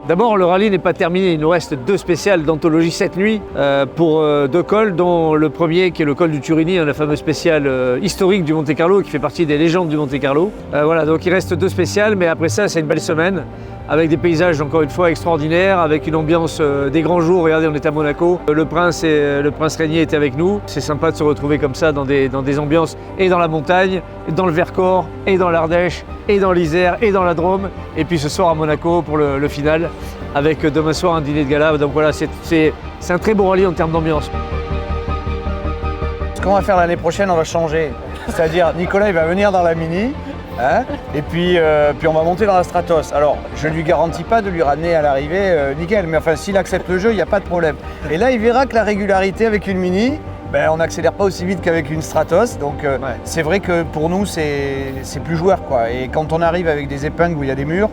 D'abord, le rallye n'est pas terminé. Il nous reste 2 spéciales d'anthologie cette nuit pour 2 cols, dont le premier qui est le col du Turini, la fameuse spéciale historique du Monte-Carlo qui fait partie des légendes du Monte-Carlo. Voilà, donc il reste 2 spéciales, mais après ça, c'est une belle semaine avec des paysages encore une fois extraordinaires, avec une ambiance des grands jours. Regardez, on est à Monaco. Le prince régnier était avec nous. C'est sympa de se retrouver comme ça dans des ambiances et dans la montagne, dans le Vercors, et dans l'Ardèche, et dans l'Isère, et dans la Drôme. Et puis ce soir à Monaco pour le final, avec demain soir un dîner de gala. Donc voilà, c'est un très beau rallye en termes d'ambiance. Ce qu'on va faire l'année prochaine, on va changer. C'est-à-dire, Nicolas, il va venir dans la Mini, hein, et puis on va monter dans la Stratos. Alors, je ne lui garantis pas de lui ramener à l'arrivée nickel, mais enfin, s'il accepte le jeu, il n'y a pas de problème. Et là, il verra que la régularité avec une Mini, ben, on n'accélère pas aussi vite qu'avec une Stratos. Donc, c'est vrai que pour nous, c'est plus joueur, quoi. Et quand on arrive avec des épingles où il y a des murs,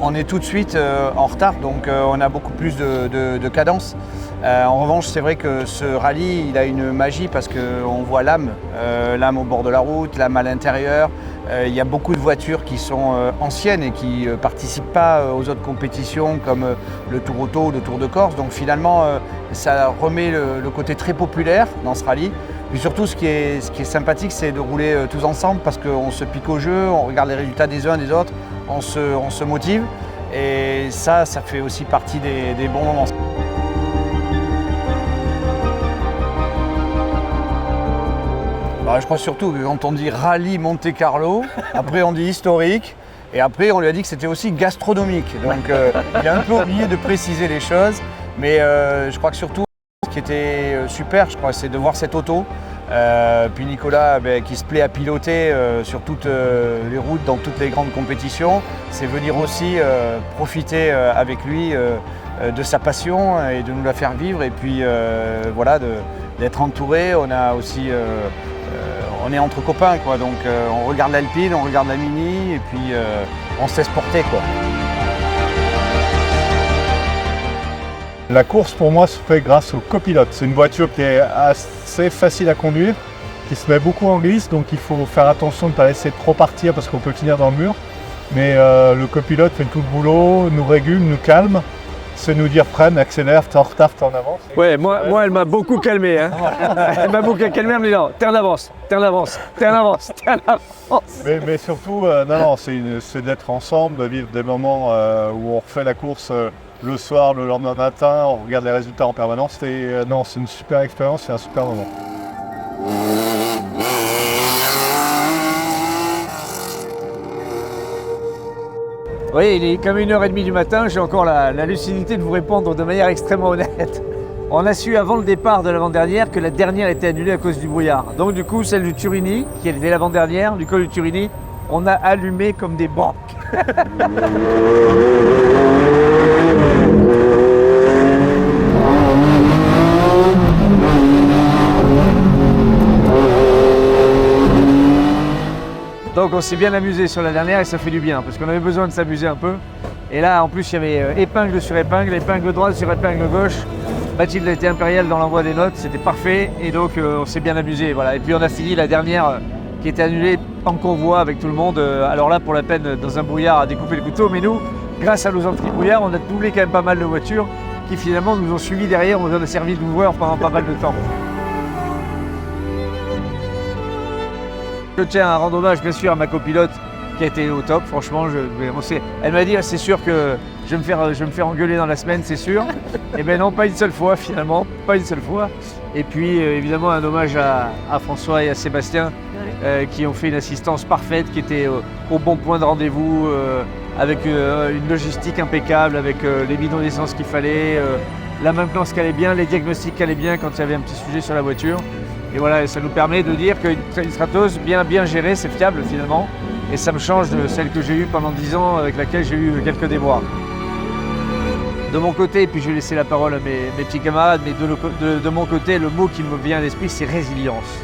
on est tout de suite en retard, donc on a beaucoup plus de cadence. En revanche, c'est vrai que ce rallye, il a une magie parce qu'on voit l'âme au bord de la route, l'âme à l'intérieur. Il y a beaucoup de voitures qui sont anciennes et qui ne participent pas aux autres compétitions comme le Tour Auto ou le Tour de Corse. Donc finalement, ça remet le côté très populaire dans ce rallye. Puis surtout, ce qui est sympathique, c'est de rouler tous ensemble parce qu'on se pique au jeu, on regarde les résultats des uns des autres, on se motive. Et ça fait aussi partie des bons moments. Bah, je crois surtout que quand on dit rallye Monte-Carlo, après on dit historique, et après on lui a dit que c'était aussi gastronomique. Donc il a un peu oublié de préciser les choses, mais je crois que surtout ce qui était super, je crois, c'est de voir cette auto. Puis Nicolas qui se plaît à piloter sur toutes les routes dans toutes les grandes compétitions, c'est venir aussi profiter avec lui de sa passion et de nous la faire vivre, et puis voilà, d'être entouré. On a aussi on est entre copains, quoi, donc on regarde l'Alpine, on regarde la Mini, et puis on se laisse porter, quoi. La course pour moi se fait grâce au copilote. C'est une voiture qui est assez facile à conduire, qui se met beaucoup en glisse, donc il faut faire attention de ne pas laisser trop partir parce qu'on peut finir dans le mur. Mais le copilote fait tout le boulot, nous régule, nous calme, c'est nous dire freine, accélère, t'es en retard, t'es en avance. Ouais, moi elle m'a beaucoup calmé. Hein. Elle m'a beaucoup calmé, elle me dit non, t'es en avance, t'es en avance, t'es en avance, t'es en avance. Mais surtout, non, c'est d'être ensemble, de vivre des moments où on refait la course le soir, le lendemain matin, on regarde les résultats en permanence. Non, c'est une super expérience, c'est un super moment. Oui, il est comme 1h30 du matin, j'ai encore la lucidité de vous répondre de manière extrêmement honnête. On a su avant le départ de l'avant-dernière que la dernière était annulée à cause du brouillard. Donc du coup, celle du Turini, qui était l'avant-dernière, du col du Turini, on a allumé comme des banques. Donc on s'est bien amusé sur la dernière et ça fait du bien parce qu'on avait besoin de s'amuser un peu. Et là en plus il y avait épingle sur épingle, épingle droite sur épingle gauche. Mathilde a été impériale dans l'envoi des notes, c'était parfait et donc on s'est bien amusé. Voilà. Et puis on a fini la dernière qui était annulée en convoi avec tout le monde. Alors là pour la peine dans un brouillard à découper le couteau, mais nous, grâce à nos anti-brouillards, on a doublé quand même pas mal de voitures qui finalement nous ont suivis derrière, on nous a servi d'ouvreurs pendant pas mal de temps. Je tiens à rendre hommage bien sûr à ma copilote qui a été au top, franchement. Elle m'a dit c'est sûr que je vais me faire engueuler dans la semaine, c'est sûr. Et bien non, pas une seule fois finalement, pas une seule fois. Et puis évidemment un hommage à François et à Sébastien qui ont fait une assistance parfaite, qui était au bon point de rendez-vous, avec une logistique impeccable, avec les bidons d'essence qu'il fallait, la maintenance qui allait bien, les diagnostics qui allaient bien quand il y avait un petit sujet sur la voiture. Et voilà, ça nous permet de dire qu'une Stratos bien gérée, c'est fiable finalement. Et ça me change de celle que j'ai eue pendant 10 ans, avec laquelle j'ai eu quelques déboires. De mon côté, et puis je vais laisser la parole à mes petits camarades, mais de mon côté, le mot qui me vient à l'esprit, c'est résilience.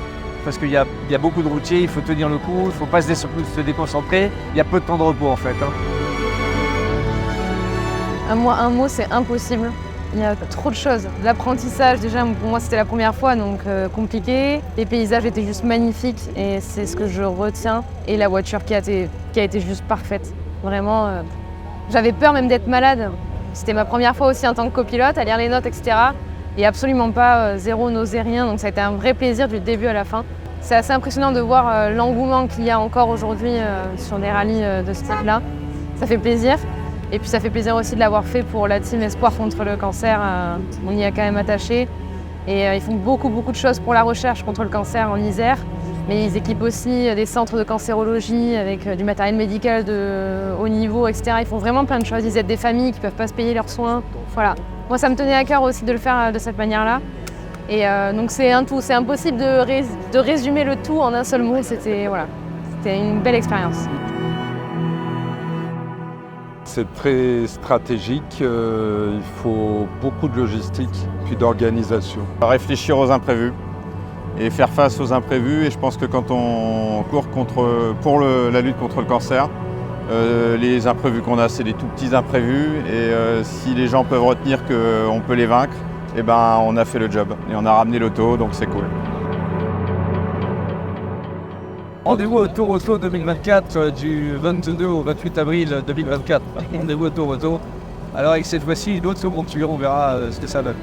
Parce qu'il y a beaucoup de routiers, il faut tenir le coup, il ne faut pas se déconcentrer. Il y a peu de temps de repos en fait. Hein. Moi, un mot, c'est impossible. Il y a trop de choses. L'apprentissage, déjà, pour moi, c'était la première fois, donc compliqué. Les paysages étaient juste magnifiques et c'est ce que je retiens. Et la voiture qui a été juste parfaite. Vraiment, j'avais peur même d'être malade. C'était ma première fois aussi en tant que copilote, à lire les notes, etc. Et absolument pas zéro nausée, rien. Donc ça a été un vrai plaisir du début à la fin. C'est assez impressionnant de voir l'engouement qu'il y a encore aujourd'hui sur des rallyes de ce type-là. Ça fait plaisir. Et puis ça fait plaisir aussi de l'avoir fait pour la team Espoir contre le cancer. On y a quand même attaché. Et ils font beaucoup de choses pour la recherche contre le cancer en Isère. Mais ils équipent aussi des centres de cancérologie avec du matériel médical de haut niveau, etc. Ils font vraiment plein de choses. Ils aident des familles qui ne peuvent pas se payer leurs soins. Voilà. Moi, ça me tenait à cœur aussi de le faire de cette manière-là. Et donc c'est un tout. C'est impossible de résumer le tout en un seul mot. C'était une belle expérience. C'est très stratégique, il faut beaucoup de logistique puis d'organisation. Réfléchir aux imprévus et faire face aux imprévus. Et je pense que quand on court pour la lutte contre le cancer, les imprévus qu'on a, c'est des tout petits imprévus. Et si les gens peuvent retenir qu'on peut les vaincre, eh ben, on a fait le job et on a ramené l'auto, donc c'est cool. Rendez-vous au Tour Auto 2024 du 22 au 28 avril 2024. Rendez-vous au Tour Auto. Alors avec cette fois-ci une autre monture, on verra ce que ça donne.